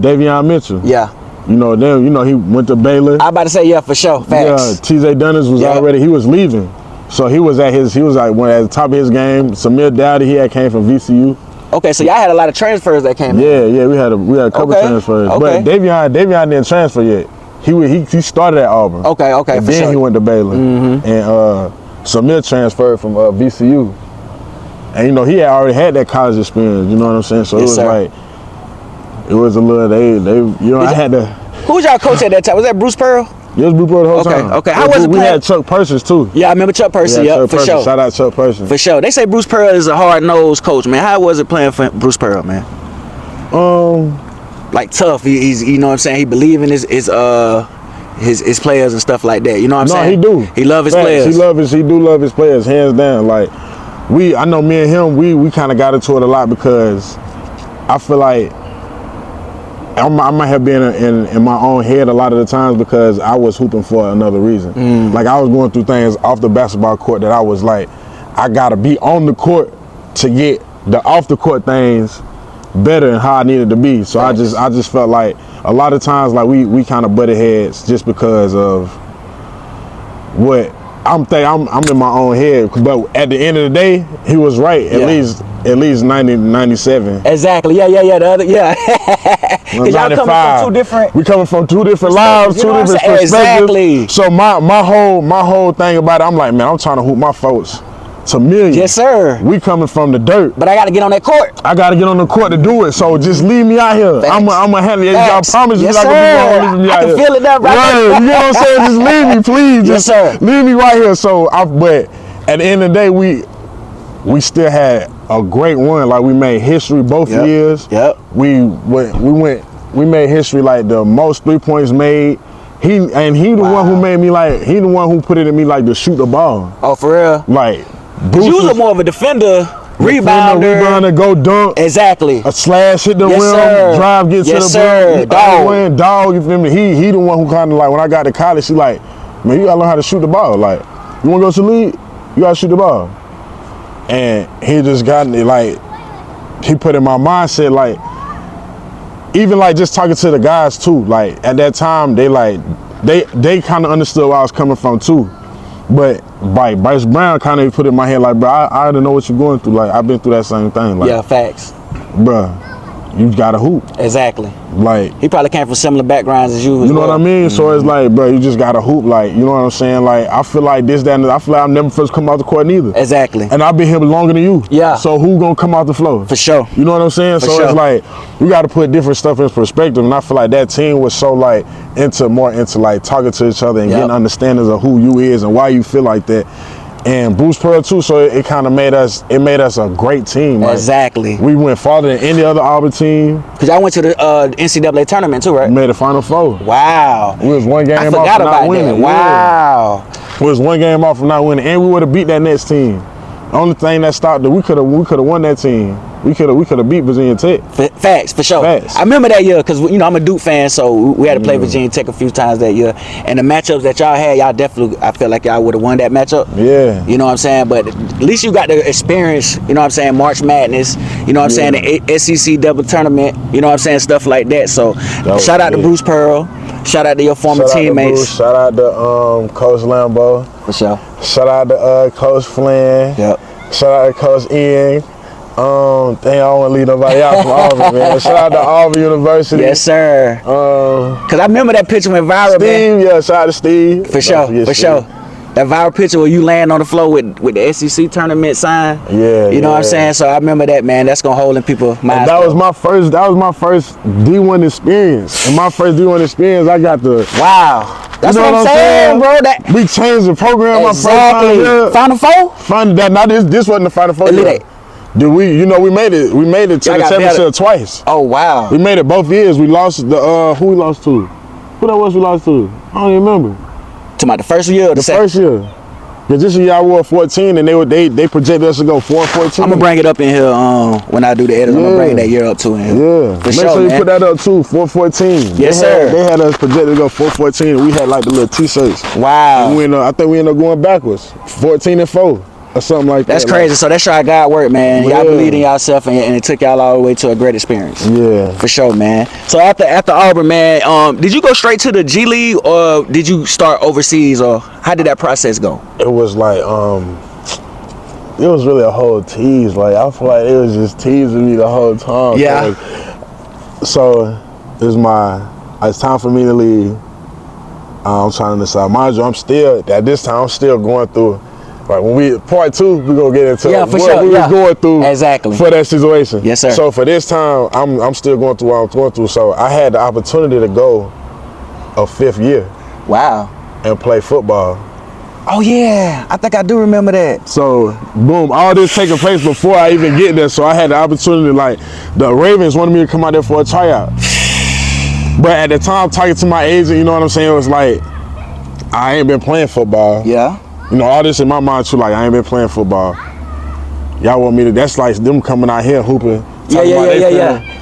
Speaker 3: Davion Mitchell.
Speaker 2: Yeah.
Speaker 3: You know, then, you know, he went to Baylor.
Speaker 2: I about to say, yeah, for sure. Facts.
Speaker 3: Yeah, T.J. Dunners was already, he was leaving. So he was like at the top of his game. Samir Dowdy, came from VCU.
Speaker 2: Okay, so y'all had a lot of transfers that came in.
Speaker 3: Yeah, we had a couple transfers.
Speaker 2: Okay.
Speaker 3: But Davion didn't transfer yet. He started at Auburn.
Speaker 2: Okay,
Speaker 3: and
Speaker 2: for
Speaker 3: then
Speaker 2: sure.
Speaker 3: he went to Baylor.
Speaker 2: Mm-hmm.
Speaker 3: And Samir transferred from VCU. And, you know, he had already had that college experience, you know what I'm saying? So
Speaker 2: Yes,
Speaker 3: it was like, it was a little, they you know, I had to.
Speaker 2: Who was y'all coach at that time? Was that Bruce Pearl?
Speaker 3: It was Blue Pearl the whole time.
Speaker 2: Okay. How was it
Speaker 3: We
Speaker 2: playing?
Speaker 3: had Chuck Persons too.
Speaker 2: Yeah, I remember Chuck Percy.
Speaker 3: Yeah,
Speaker 2: Yep,
Speaker 3: Chuck
Speaker 2: for
Speaker 3: Persons.
Speaker 2: sure.
Speaker 3: Shout out Chuck Persons.
Speaker 2: For sure. They say Bruce Pearl is a hard-nosed coach, man. How was it playing for Bruce Pearl, man? Like tough. He's you know what I'm saying? He believe in his players and stuff like that. You know what I'm saying?
Speaker 3: No, he do.
Speaker 2: He love his
Speaker 3: Facts.
Speaker 2: players.
Speaker 3: He do love his players, hands down. Like I know me and him, we kind of got into it a lot because I feel like I might have been in my own head a lot of the times because I was hooping for another reason. Like I was going through things off the basketball court that I was like, I gotta be on the court to get the off the court things better than how I needed to be. So I just felt like a lot of times like we kind of butted heads just because of what I'm in my own head. But at the end of the day, he was right. At least 90, 97.
Speaker 2: Exactly. Yeah. The other, yeah. Because y'all coming from two different.
Speaker 3: We coming from two different lives, two different perspectives.
Speaker 2: Exactly.
Speaker 3: So my whole thing about it, I'm like, man, I'm trying to hoop my folks to millions.
Speaker 2: Yes, sir.
Speaker 3: We coming from the dirt.
Speaker 2: But I got to get on that court.
Speaker 3: I got to get on the court to do it. So just leave me out here. I'm gonna handle it. Y'all promise
Speaker 2: yes,
Speaker 3: you not gonna
Speaker 2: sir.
Speaker 3: leave me out here.
Speaker 2: I can feel it now, right?
Speaker 3: You know what I'm saying? Just leave me, please.
Speaker 2: Yes, sir.
Speaker 3: Leave me right here. So but at the end of the day, we still had a great run. Like we made history both years.
Speaker 2: Yep.
Speaker 3: We made history like the most 3 points made. He the one who made me like, he the one who put it in me like to shoot the ball.
Speaker 2: Oh, for real?
Speaker 3: Like
Speaker 2: Bruce you was more of a defender, rebounder,
Speaker 3: go dunk.
Speaker 2: Exactly.
Speaker 3: A slash, hit the rim,
Speaker 2: sir.
Speaker 3: drive, get
Speaker 2: yes,
Speaker 3: to the
Speaker 2: sir.
Speaker 3: dog. You feel me? He the one who kind of like, when I got to college, he like, man, you gotta learn how to shoot the ball. Like, you wanna go to the league? You gotta shoot the ball. And he just got me like, he put in my mindset like, even like just talking to the guys too. Like at that time, they kind of understood where I was coming from too. But Bryce Brown kind of put it in my head like, bro, I already know what you're going through. Like I've been through that same thing. Like,
Speaker 2: yeah, facts.
Speaker 3: Bro, you gotta hoop.
Speaker 2: Exactly.
Speaker 3: Like
Speaker 2: he probably came from similar backgrounds as you.
Speaker 3: You know what I mean? So it's like, bro, you just gotta hoop. Like, you know what I'm saying? Like I feel like this, that, and I feel like I've never first come out the court neither.
Speaker 2: Exactly.
Speaker 3: And I've been here longer than you.
Speaker 2: Yeah.
Speaker 3: So who gonna come out the floor?
Speaker 2: For sure.
Speaker 3: You know what I'm saying?
Speaker 2: For
Speaker 3: so
Speaker 2: sure.
Speaker 3: It's like we gotta put different stuff in perspective. And I feel like that team was so like more into like talking to each other and getting understandings of who you is and why you feel like that. And Bruce Pearl too, so it kind of made us a great team. Like,
Speaker 2: exactly.
Speaker 3: We went farther than any other Auburn team.
Speaker 2: Cause y'all went to the NCAA tournament too, right?
Speaker 3: We made the Final Four.
Speaker 2: Wow.
Speaker 3: We was one game off from not winning.
Speaker 2: Wow.
Speaker 3: We was one game off from not winning, and we would have beat that next team. The only thing that stopped it, we could have won that team. We could have beat Virginia Tech.
Speaker 2: Facts, for sure.
Speaker 3: Facts.
Speaker 2: I remember that year because I'm a Duke fan, so we had to play Virginia Tech a few times that year. And the matchups that y'all had, y'all definitely, I feel like y'all would have won that matchup.
Speaker 3: Yeah.
Speaker 2: You know what I'm saying? But at least you got the experience, you know what I'm saying, March Madness, you know what I'm saying, the SEC double tournament, you know what I'm saying, stuff like that. So shout out to Bruce Pearl. Shout out to your former teammates.
Speaker 3: Shout out to Coach Lambo.
Speaker 2: For sure.
Speaker 3: Shout out to Coach Flynn.
Speaker 2: Yep.
Speaker 3: Shout out to Coach Ian. I don't want to leave nobody out from Auburn, man. Shout out to Auburn University.
Speaker 2: Yes, sir. Cause I remember that picture went viral,
Speaker 3: Steve,
Speaker 2: man.
Speaker 3: Yeah, shout out to Steve.
Speaker 2: For sure, for sure. That viral picture where you land on the floor with the SEC tournament sign.
Speaker 3: Yeah.
Speaker 2: You know what I'm saying? So I remember that, man. That's gonna hold in people's minds.
Speaker 3: That was my first D1 experience. And my first D1 experience, I got the
Speaker 2: That's what I'm saying, bro. That
Speaker 3: we changed the program my first time. Yeah.
Speaker 2: Final Four?
Speaker 3: This wasn't the Final Four.
Speaker 2: Elite Eight.
Speaker 3: Did we made it to the championship twice.
Speaker 2: Oh wow.
Speaker 3: We made it both years. We lost the who we lost to? Who that was we lost to? I don't even remember.
Speaker 2: Talking about the first year or the second?
Speaker 3: First year. Cause this year I wore 14 and they projected us to go 4-14.
Speaker 2: I'm gonna bring it up in here when I do the edit. I'm gonna bring that year up too in here.
Speaker 3: Yeah.
Speaker 2: For
Speaker 3: Make
Speaker 2: sure,
Speaker 3: sure you
Speaker 2: man.
Speaker 3: put that up too, 4-14.
Speaker 2: Yes, sir.
Speaker 3: They had us projected to go 4-14 and we had like the little t-shirts.
Speaker 2: Wow.
Speaker 3: I think we ended up going backwards. 14-4. or something like that.
Speaker 2: That's crazy.
Speaker 3: Like,
Speaker 2: so that's how God work, man. Y'all believed in yourself, and it took y'all all the way to a great experience.
Speaker 3: Yeah.
Speaker 2: For sure, man. So after Auburn, man, did you go straight to the G League, or did you start overseas, or how did that process go?
Speaker 3: It was like, it was really a whole tease. Like, I feel like it was just teasing me the whole time.
Speaker 2: Yeah.
Speaker 3: So it's time for me to leave. I'm trying to decide. Mind you, I'm still going through. Like when we part 2, we gonna get into
Speaker 2: for
Speaker 3: what
Speaker 2: sure.
Speaker 3: we was going through
Speaker 2: exactly
Speaker 3: for that situation.
Speaker 2: Yes, sir.
Speaker 3: So for this time, I'm still going through what I'm going through. So I had the opportunity to go a 5th year.
Speaker 2: Wow.
Speaker 3: And play football.
Speaker 2: Oh yeah, I think I do remember that.
Speaker 3: So boom, all this taking place before I even get there. So I had the opportunity, like the Ravens wanted me to come out there for a tryout. But at the time, talking to my agent, you know what I'm saying, it was like, I ain't been playing football.
Speaker 2: Yeah.
Speaker 3: You know, all this in my mind too, like I ain't been playing football. Y'all want me to, that's like them coming out here hooping.
Speaker 2: Yeah.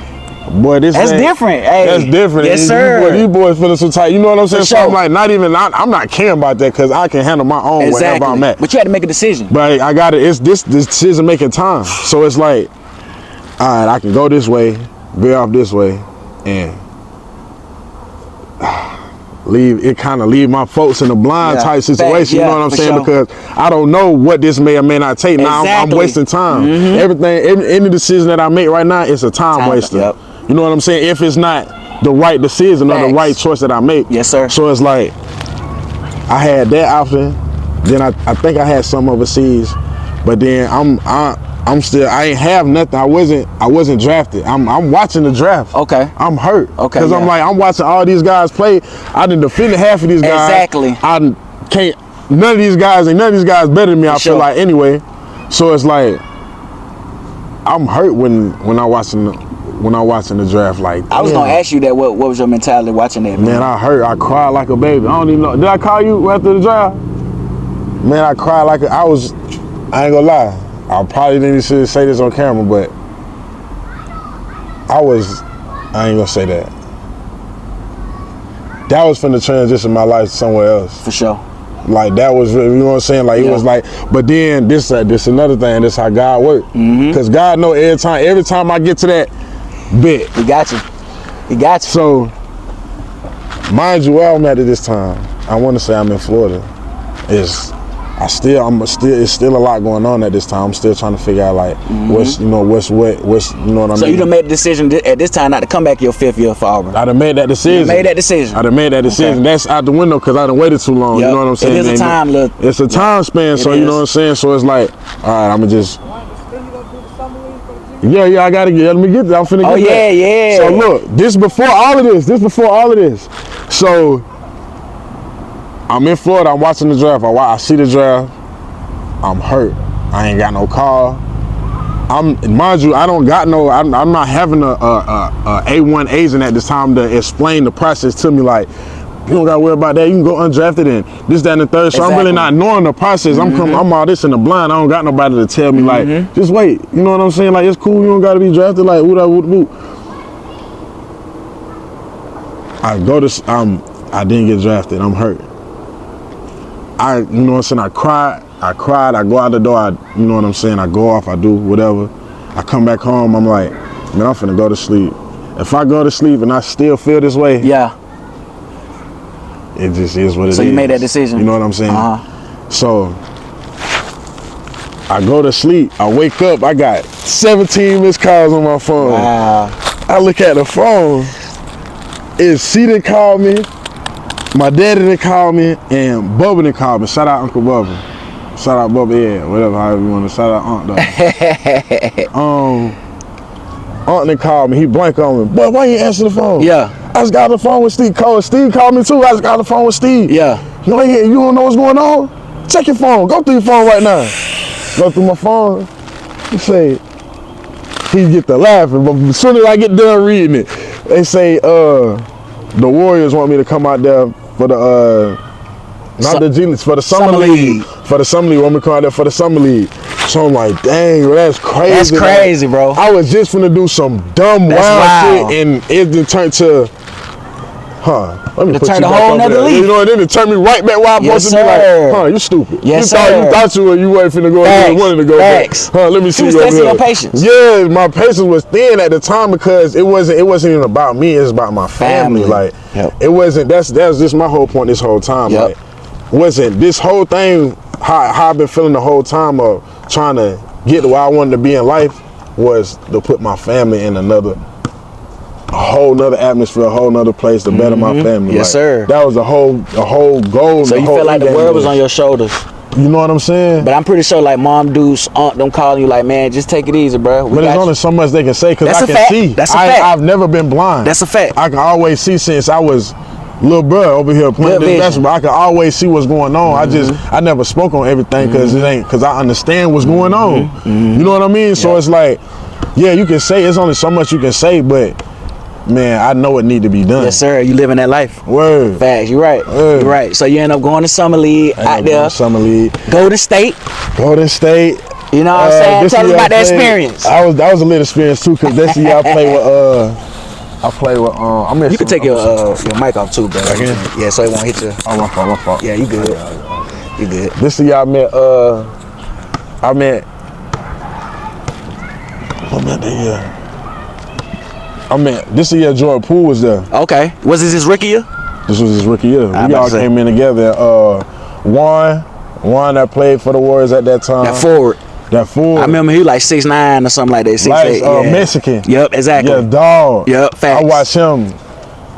Speaker 3: Boy,
Speaker 2: that's different. Hey,
Speaker 3: that's different.
Speaker 2: Yes, sir.
Speaker 3: These boys feeling so tight. You know what I'm saying?
Speaker 2: For sure.
Speaker 3: So I'm like, I'm not caring about that because I can handle my own wherever I'm at.
Speaker 2: But you had to make a decision.
Speaker 3: But I got it. It's this decision making time. So it's like, all right, I can go this way, veer off this way, and leave my folks in a blind type situation. You know what I'm saying? Sure. Because I don't know what this may or may not take. Now I'm wasting time. Any decision that I make right now is a time waster.
Speaker 2: Yep.
Speaker 3: You know what I'm saying? If it's not the right decision or the right choice that I make.
Speaker 2: Yes, sir.
Speaker 3: So it's like, I had that option. Then I think I had some overseas, but then I ain't have nothing. I wasn't drafted. I'm watching the draft.
Speaker 2: Okay.
Speaker 3: I'm hurt.
Speaker 2: Okay.
Speaker 3: Because I'm watching all these guys play. I done defended half of these guys.
Speaker 2: Exactly.
Speaker 3: None of these guys better than me, I feel like anyway. So it's like, I'm hurt when I'm watching the draft. Like,
Speaker 2: I was gonna ask you that. What was your mentality watching that?
Speaker 3: Man, I hurt. I cried like a baby. I don't even know. Did I call you after the draft? Man, I cried like I ain't gonna lie. I probably didn't should say this on camera, but I ain't gonna say that. That was finna transition my life somewhere else.
Speaker 2: For sure.
Speaker 3: Like that was, you know what I'm saying? Like it was like, but then this another thing. This how God worked. Cause God know every time I get to that bit.
Speaker 2: He got you.
Speaker 3: So, mind you, where I'm at this time, I want to say I'm in Florida. It's still a lot going on at this time. I'm still trying to figure out like what's you know what I mean.
Speaker 2: So you done made the decision at this time not to come back your 5th year for Auburn.
Speaker 3: I done made that decision.
Speaker 2: I done made that decision.
Speaker 3: Okay. That's out the window because I done waited too long.
Speaker 2: Yep.
Speaker 3: You know what I'm saying?
Speaker 2: It is a time.
Speaker 3: It's a time span. So you know what I'm saying. So it's like, all right, I'ma just. Yeah, I gotta let me get there. I'm finna get there.
Speaker 2: Yeah.
Speaker 3: So look, this before all of this. So I'm in Florida. I'm watching the draft. I see the draft. I'm hurt. I ain't got no car. Mind you, I don't got no. I'm not having a A1 agent at this time to explain the process to me. Like, you don't gotta worry about that. You can go undrafted and this, that, and the third. So I'm really not knowing the process. I'm all this in the blind. I don't got nobody to tell me like, just wait. You know what I'm saying? Like, it's cool. You don't gotta be drafted. Like, woo. I didn't get drafted. I'm hurt. You know what I'm saying? I cried. I go out the door. You know what I'm saying? I go off. I do whatever. I come back home. I'm like, man, I'm finna go to sleep. If I go to sleep and I still feel this way, it just is what it is.
Speaker 2: So you made that decision.
Speaker 3: You know what I'm saying? So I go to sleep. I wake up. I got 17 missed calls on my phone.
Speaker 2: Wow.
Speaker 3: I look at the phone. She didn't call me. My daddy didn't call me, and Bubba didn't call me. Shout out Uncle Bubba. Shout out Bubba, whatever, however you want to. Shout out Aunt though. Aunt didn't call me. He blanked on me. Boy, why you answer the phone?
Speaker 2: Yeah.
Speaker 3: I just got on the phone with Steve. Steve called me too. I just got on the phone with Steve.
Speaker 2: Yeah.
Speaker 3: You don't know what's going on? Check your phone. Go through your phone right now. Go through my phone. He say, he get to laughing, but as soon as I get done reading it, they say, the Warriors want me to come out there for the for the summer league. For the summer league, want me to come out there for the summer league. So I'm like, dang, bro, that's crazy.
Speaker 2: That's crazy, bro.
Speaker 3: I was just finna do some dumb wild shit, and it turned to Let me
Speaker 2: To
Speaker 3: put
Speaker 2: turn
Speaker 3: you
Speaker 2: a
Speaker 3: back
Speaker 2: whole
Speaker 3: over
Speaker 2: nother
Speaker 3: there.
Speaker 2: leaf.
Speaker 3: You know, and then it turned me right back where I'm
Speaker 2: Yes,
Speaker 3: supposed to be like,
Speaker 2: sir.
Speaker 3: you stupid.
Speaker 2: Yes,
Speaker 3: you
Speaker 2: sir.
Speaker 3: thought you weren't finna go where you wanted to go.
Speaker 2: Facts.
Speaker 3: Let me see
Speaker 2: was
Speaker 3: you over
Speaker 2: testing
Speaker 3: here.
Speaker 2: your patience.
Speaker 3: Yeah, my patience was thin at the time because it wasn't even about me, it was about my family. Like it wasn't that's just my whole point this whole time. Like wasn't this whole thing how I've been feeling the whole time of trying to get to where I wanted to be in life was to put my family in a whole nother atmosphere, a whole nother place to better my family.
Speaker 2: Yes, sir.
Speaker 3: That was the whole goal.
Speaker 2: So you feel like the world was on your shoulders.
Speaker 3: You know what I'm saying?
Speaker 2: But I'm pretty sure like mom, dudes, aunt, them calling you like, man, just take it easy, bro.
Speaker 3: But there's only so much they can say because I can see.
Speaker 2: That's a fact.
Speaker 3: I've never been blind.
Speaker 2: That's a fact.
Speaker 3: I can always see since I was little bro over here playing this basketball. I can always see what's going on. I never spoke on everything because I understand what's going on. You know what I mean? So it's like, yeah, you can say it's only so much you can say, but man, I know it need to be done.
Speaker 2: Yes, sir. You living that life.
Speaker 3: Word.
Speaker 2: Facts. You're right. You're right. So you end up going to summer league out there.
Speaker 3: Summer league.
Speaker 2: Golden State. You know what I'm saying? Tell us about that experience.
Speaker 3: That was a little experience too, because this year I played with
Speaker 2: you can take your mic off too, bro. Yeah, so it won't hit you.
Speaker 3: Oh, my fault.
Speaker 2: Yeah, you good. You good.
Speaker 3: This year I met this year Jordan Poole was there.
Speaker 2: Okay. Was this his rookie year?
Speaker 3: This was his rookie year. We all came in together. Juan that played for the Warriors at that time. That forward.
Speaker 2: I remember he was like 6'9" or something like that. 6'8".
Speaker 3: Mexican.
Speaker 2: Yep, exactly.
Speaker 3: Yeah, dog.
Speaker 2: Yep, facts.
Speaker 3: I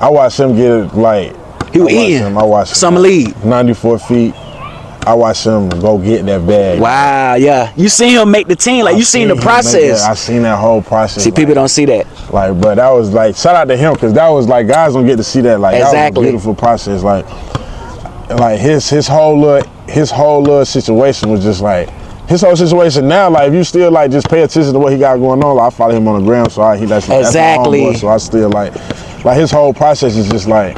Speaker 3: watched him get it like.
Speaker 2: He was eating.
Speaker 3: I watched him.
Speaker 2: Summer league.
Speaker 3: 94 feet. I watched him go get that bag.
Speaker 2: Wow, yeah. You seen him make the team. Like, you seen the process.
Speaker 3: I seen that whole process.
Speaker 2: See, people don't see that.
Speaker 3: Like, but that was like, shout out to him, because that was like, guys don't get to see that. Like, that was a beautiful process. Like his whole little situation was just like, his whole situation now, like, if you still like just pay attention to what he got going on, like, I follow him on the gram, so that's my homeboy, so I still like his whole process is just like,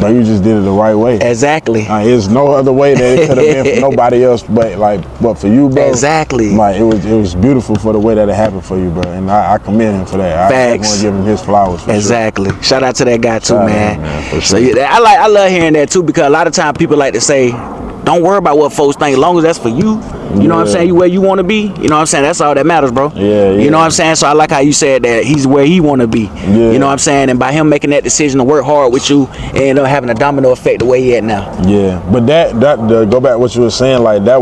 Speaker 3: but you just did it the right way.
Speaker 2: Exactly.
Speaker 3: There's no other way that it could have been for nobody else but for you, bro.
Speaker 2: Exactly.
Speaker 3: Like, it was beautiful for the way that it happened for you, bro. And I commend him for that.
Speaker 2: Facts.
Speaker 3: I want to give him his flowers for
Speaker 2: exactly. Sure. Shout out to that guy too, man.
Speaker 3: For
Speaker 2: So
Speaker 3: sure.
Speaker 2: yeah, I love hearing that too, because a lot of times people like to say, don't worry about what folks think, as long as that's for you. You know what I'm saying? You where you want to be. You know what I'm saying? That's all that matters, bro.
Speaker 3: Yeah.
Speaker 2: You know what I'm saying? So I like how you said that he's where he want to be.
Speaker 3: Yeah.
Speaker 2: You know what I'm saying? And by him making that decision to work hard with you, and end up having a domino effect the way he at now.
Speaker 3: Yeah, but that go back to what you were saying, like that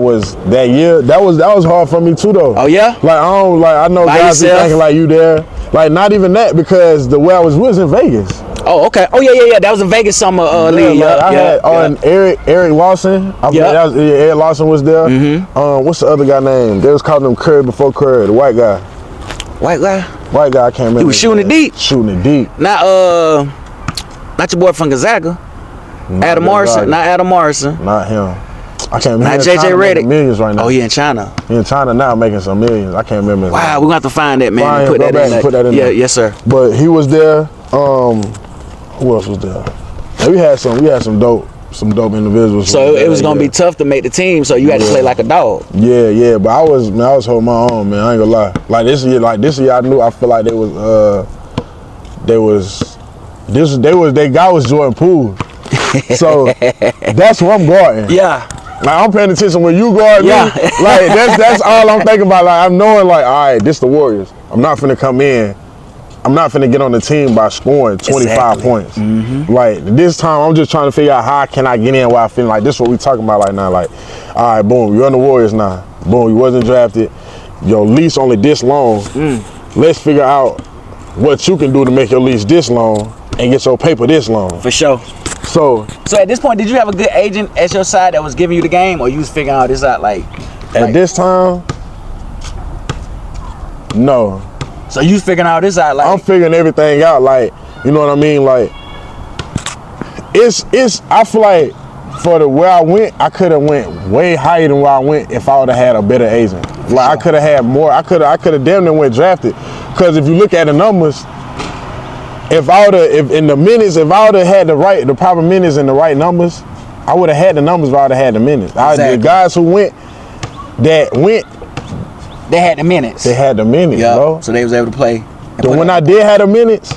Speaker 3: year that was hard for me too, though.
Speaker 2: Oh yeah.
Speaker 3: I know
Speaker 2: By
Speaker 3: guys be
Speaker 2: yourself?
Speaker 3: thinking like you there, like not even that, because the way I was in Vegas.
Speaker 2: Oh, okay. Oh, yeah. That was a Vegas summer league.
Speaker 3: I had Eric Lawson. Eric Lawson was there. What's the other guy name? They was calling him Curry before Curry, the white guy.
Speaker 2: White guy?
Speaker 3: White guy, I can't remember.
Speaker 2: He was shooting it deep.
Speaker 3: Shooting it deep.
Speaker 2: Not your boy from Gonzaga. Adam Morrison. Not Adam Morrison.
Speaker 3: Not him. I can't remember.
Speaker 2: Not JJ Redick.
Speaker 3: Millions right now.
Speaker 2: Oh, he in China.
Speaker 3: He in China now, making some millions. I can't remember.
Speaker 2: Wow, we're gonna have to find that, man.
Speaker 3: Put that in there.
Speaker 2: Yes, sir.
Speaker 3: But he was there. Who else was there? And we had some dope individuals.
Speaker 2: So it was gonna be tough to make the team. So you had to play like a dog.
Speaker 3: Yeah. But I was holding my own, man. I ain't gonna lie. Like this year, I feel like their guy was Jordan Poole. So that's what I'm guarding.
Speaker 2: Yeah.
Speaker 3: Like, I'm paying attention when you guard me.
Speaker 2: Yeah.
Speaker 3: Like that's all I'm thinking about. Like, I'm knowing, like, all right, this the Warriors. I'm not finna come in. I'm not finna get on the team by scoring 25 points. Like, this time, I'm just trying to figure out how can I get in while I feel like this is what we talking about right now. Like, all right, boom, you're on the Warriors now. Boom, you wasn't drafted. Your lease only this long. Let's figure out what you can do to make your lease this long and get your paper this long.
Speaker 2: For sure.
Speaker 3: So
Speaker 2: at this point, did you have a good agent at your side that was giving you the game, or you was figuring all this out
Speaker 3: at this time, no.
Speaker 2: So you was figuring all this out, like,
Speaker 3: I'm figuring everything out, like, you know what I mean? Like, I feel like for where I went, I could have went way higher than where I went if I would have had a better agent. Like, I could have had more. I could have damn near went drafted. Because if you look at the numbers, if I would have had the proper minutes and the right numbers, I would have had the numbers if I would have had the minutes.
Speaker 2: Exactly.
Speaker 3: The guys who went,
Speaker 2: they had the minutes.
Speaker 3: They had the minutes, bro.
Speaker 2: So they was able to play.
Speaker 3: But when I did have the minutes,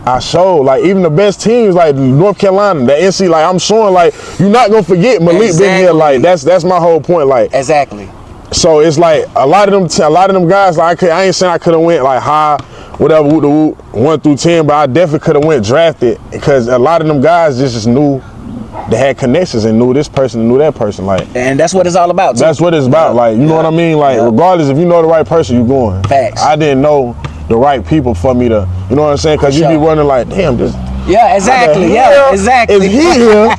Speaker 3: I showed, like, even the best teams, like North Carolina, the NC, like, I'm showing, like, you're not gonna forget Malik been here, like, that's my whole point, like.
Speaker 2: Exactly.
Speaker 3: So it's like a lot of them guys, like, I ain't saying I could have went like high, whatever, 1 through 10, but I definitely could have went drafted because a lot of them guys just knew they had connections and knew this person and knew that person, like.
Speaker 2: And that's what it's all about. Too.
Speaker 3: That's what it's about, like, you know what I mean, like, regardless if you know the right person, you going.
Speaker 2: Facts.
Speaker 3: I didn't know the right people for me to, you know what I'm saying? Because you be running like, damn, this.
Speaker 2: Yeah, exactly. Yeah, exactly.
Speaker 3: Is he here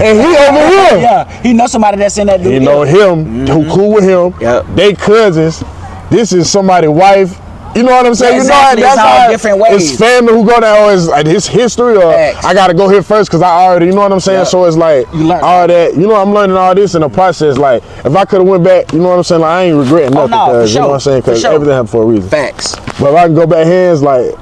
Speaker 3: and he over here?
Speaker 2: Yeah, he know somebody that's in that dude.
Speaker 3: You know him, who cool with him.
Speaker 2: Yeah.
Speaker 3: They cousins. This is somebody's wife. You know what I'm saying?
Speaker 2: Yeah, exactly.
Speaker 3: You know,
Speaker 2: that's all different ways.
Speaker 3: It's family who go there, or it's like his history, or
Speaker 2: Facts.
Speaker 3: I gotta go here first because I already, you know what I'm saying?
Speaker 2: Yep.
Speaker 3: So it's like
Speaker 2: You learn
Speaker 3: all that. You know, I'm learning all this in the process. Like, if I could have went back, you know what I'm saying? Like, I ain't regretting nothing because, you know what I'm saying? Because everything happened for a reason.
Speaker 2: Facts.
Speaker 3: But if I can go back hands, like,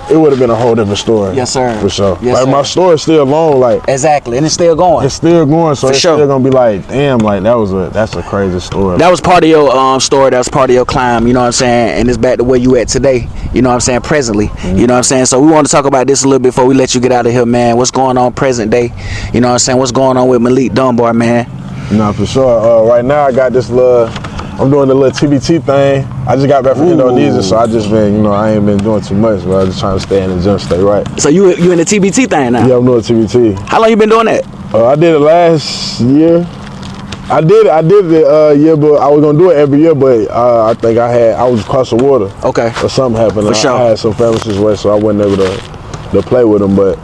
Speaker 3: it would have been a whole different story.
Speaker 2: Yes, sir.
Speaker 3: For sure.
Speaker 2: Yes,
Speaker 3: like,
Speaker 2: sir.
Speaker 3: my story's still long, like.
Speaker 2: Exactly, and it's still going.
Speaker 3: It's still going, so it's
Speaker 2: sure.
Speaker 3: still gonna be like, damn, like that's a crazy story.
Speaker 2: That was part of your story. That was part of your climb. You know what I'm saying? And it's back to where you at today. You know what I'm saying? Presently. You know what I'm saying? So we want to talk about this a little bit before we let you get out of here, man. What's going on present day? You know what I'm saying? What's going on with Malik Dunbar, man?
Speaker 3: No, for sure. Right now I got this little. I'm doing the little TBT thing. I just got back from Indonesia, so I just been, you know, I ain't been doing too much, but I'm just trying to stay in the gym, stay right.
Speaker 2: So you in the TBT thing now?
Speaker 3: Yeah, I'm doing TBT.
Speaker 2: How long you been doing that?
Speaker 3: I did it last year. I did it year, but I was gonna do it every year, but I think I was across the water.
Speaker 2: Okay.
Speaker 3: Or something happened.
Speaker 2: For sure.
Speaker 3: I had some family situation, so I wasn't able to play with them, but.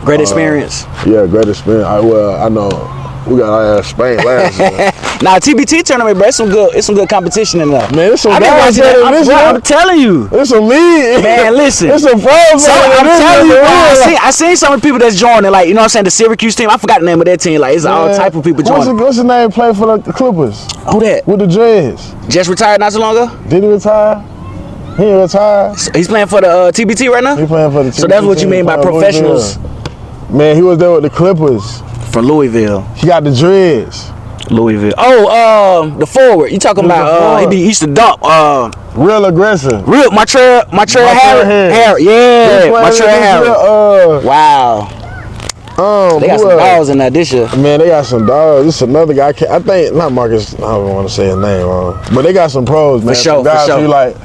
Speaker 2: Great experience.
Speaker 3: Yeah, great experience. I know. We got our ass spanked last year.
Speaker 2: Nah, TBT tournament, bro. It's some good competition in there.
Speaker 3: Man, it's some
Speaker 2: I've been
Speaker 3: guys
Speaker 2: watching that.
Speaker 3: this
Speaker 2: I'm telling you.
Speaker 3: It's some lead.
Speaker 2: Man, listen.
Speaker 3: It's some pros.
Speaker 2: I'm telling you, I seen some of the people that's joining, like, you know what I'm saying, the Syracuse team. I forgot the name of that team. Like, it's all type of people joining.
Speaker 3: What's his name? Play for the Clippers.
Speaker 2: Who that?
Speaker 3: With the dreads.
Speaker 2: Just retired not so long ago?
Speaker 3: Did he retire? He ain't retired.
Speaker 2: So he's playing for the TBT right now?
Speaker 3: He playing for the TBT.
Speaker 2: So that's what you mean by professionals?
Speaker 3: Man, he was there with the Clippers.
Speaker 2: From Louisville.
Speaker 3: He got the dreads.
Speaker 2: Louisville. Oh, the forward. You talking about? He used to dump.
Speaker 3: Real aggressive.
Speaker 2: Real Montreal Harry. Yeah, Montreal Harry. Wow. They got some dogs in there this year.
Speaker 3: Man, they got some dogs. This is another guy. I think not Marcus. I don't want to say his name wrong, but they got some pros, man.
Speaker 2: For sure.
Speaker 3: Some guys
Speaker 2: For sure.
Speaker 3: You like,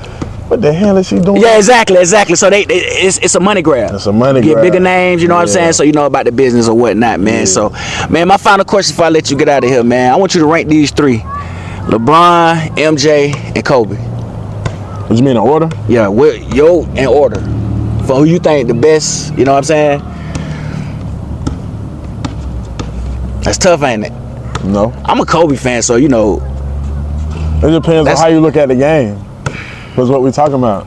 Speaker 3: what the hell is she doing?
Speaker 2: Yeah, exactly. So it's a money grab.
Speaker 3: It's a money grab.
Speaker 2: Get bigger names, you know what I'm saying? So you know about the business or whatnot, man. Yeah. So, man, my final question before I let you get out of here, man. I want you to rank these three: LeBron, MJ, and Kobe.
Speaker 3: What you mean in order?
Speaker 2: Yeah, in order for who you think the best. You know what I'm saying? That's tough, ain't it?
Speaker 3: No.
Speaker 2: I'm a Kobe fan, so you know.
Speaker 3: It depends on how you look at the game. That's what we talking about.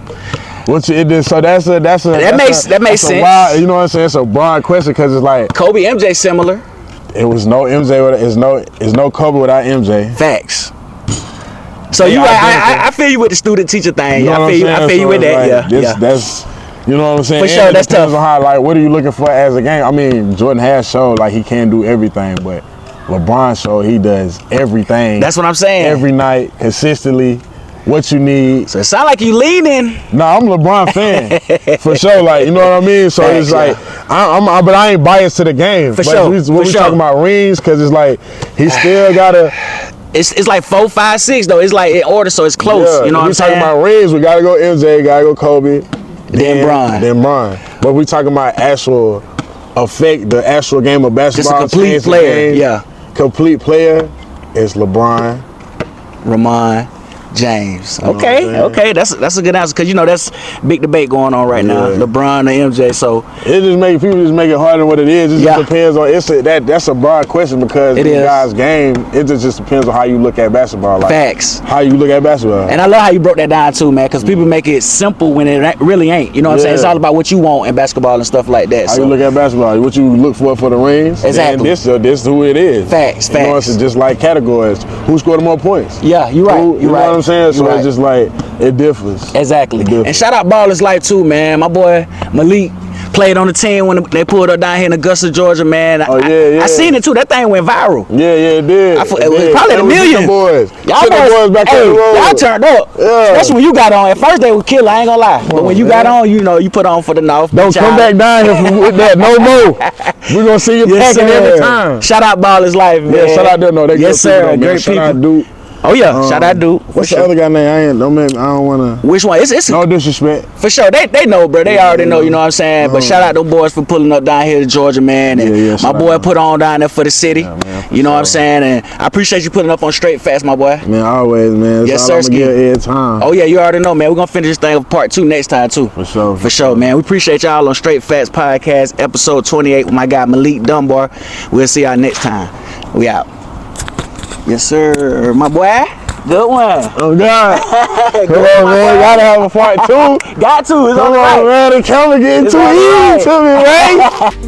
Speaker 3: That makes sense. Wild, you know what I'm saying? It's a broad question because it's like
Speaker 2: Kobe, MJ similar.
Speaker 3: It was no MJ. It's no Kobe without MJ.
Speaker 2: Facts. So I feel you with the student teacher thing.
Speaker 3: You know
Speaker 2: I feel you with that.
Speaker 3: Like, that's you know what I'm saying.
Speaker 2: For sure, that's tough.
Speaker 3: On how, like, what are you looking for as a game? I mean, Jordan has showed like he can do everything, but LeBron showed he does everything.
Speaker 2: That's what I'm saying.
Speaker 3: Every night, consistently. What you need.
Speaker 2: So it sound like you leaning.
Speaker 3: No, I'm a LeBron fan for sure. Like, you know what I mean. So
Speaker 2: Thanks,
Speaker 3: it's like but I ain't biased to the game.
Speaker 2: For sure.
Speaker 3: We talking about rings because it's like he still gotta.
Speaker 2: It's like 4, 5, 6 though. It's like in order, so it's close.
Speaker 3: Yeah,
Speaker 2: you know what I'm saying?
Speaker 3: We talking about rings. We gotta go MJ. Gotta go Kobe.
Speaker 2: Then Bron.
Speaker 3: But we talking about actual effect, the actual game of basketball.
Speaker 2: Just a complete player. Yeah.
Speaker 3: Complete player is LeBron,
Speaker 2: Ramon, James. Okay, that's a good answer because you know that's big debate going on right now. LeBron or MJ. So
Speaker 3: it just make people just make it harder than what it is. It just depends on that's a broad question because the guy's game. It just depends on how you look at basketball. Like,
Speaker 2: facts.
Speaker 3: How you look at basketball.
Speaker 2: And I love how you broke that down too, man. Because people make it simple when it really ain't. You know what I'm saying? It's all about what you want in basketball and stuff like that.
Speaker 3: How you look at basketball? What you look for the rings?
Speaker 2: Exactly.
Speaker 3: And this is who it is.
Speaker 2: Facts.
Speaker 3: You know, it's just like categories. Who scored the more points?
Speaker 2: Yeah, you're right.
Speaker 3: You know what I'm saying? So it's just like it differs.
Speaker 2: Exactly. And shout out Ballers Life too, man. My boy Malik Played on the team when they pulled up down here in Augusta, Georgia, man.
Speaker 3: Oh, yeah.
Speaker 2: I seen it too. That thing went viral.
Speaker 3: Yeah, it did.
Speaker 2: It was probably the million.
Speaker 3: Boys.
Speaker 2: Y'all
Speaker 3: boys back on the road.
Speaker 2: Y'all turned up.
Speaker 3: Yeah.
Speaker 2: Especially when you got on. At first they were killer, I ain't gonna lie. But when you got on, you know, you put on for the North.
Speaker 3: Don't come back down here with that no more. We're gonna see you packing every time.
Speaker 2: Shout out Ballers Life, man.
Speaker 3: Yeah, shout out there. No, they
Speaker 2: yes, sir. Great people.
Speaker 3: Shout out Duke.
Speaker 2: Oh yeah, shout out Duke.
Speaker 3: What's the other guy name? I don't wanna.
Speaker 2: Which one? It's
Speaker 3: no disrespect.
Speaker 2: for sure. They know, bro. They already know. You know what I'm saying. But shout out them boys for pulling up down here to Georgia, man. And my boy put on down there for the city.
Speaker 3: Yeah, man,
Speaker 2: you know what I'm saying. And I appreciate you putting up on Straight Facts, my boy.
Speaker 3: Man, always, man.
Speaker 2: Yes, sir.
Speaker 3: Every time.
Speaker 2: Oh yeah, you already know, man. We're gonna finish this thing with part 2 next time too.
Speaker 3: For sure.
Speaker 2: For sure, man. We appreciate y'all on Straight Facts Podcast, episode 28 with my guy Malik Dunbar. We'll see y'all next time. We out. Yes, sir, my boy. Good one.
Speaker 3: Oh God. Come on, man. Gotta have a part 2.
Speaker 2: Got to. It's
Speaker 3: Come
Speaker 2: on the
Speaker 3: on,
Speaker 2: right.
Speaker 3: man. The camera getting too easy to me, right?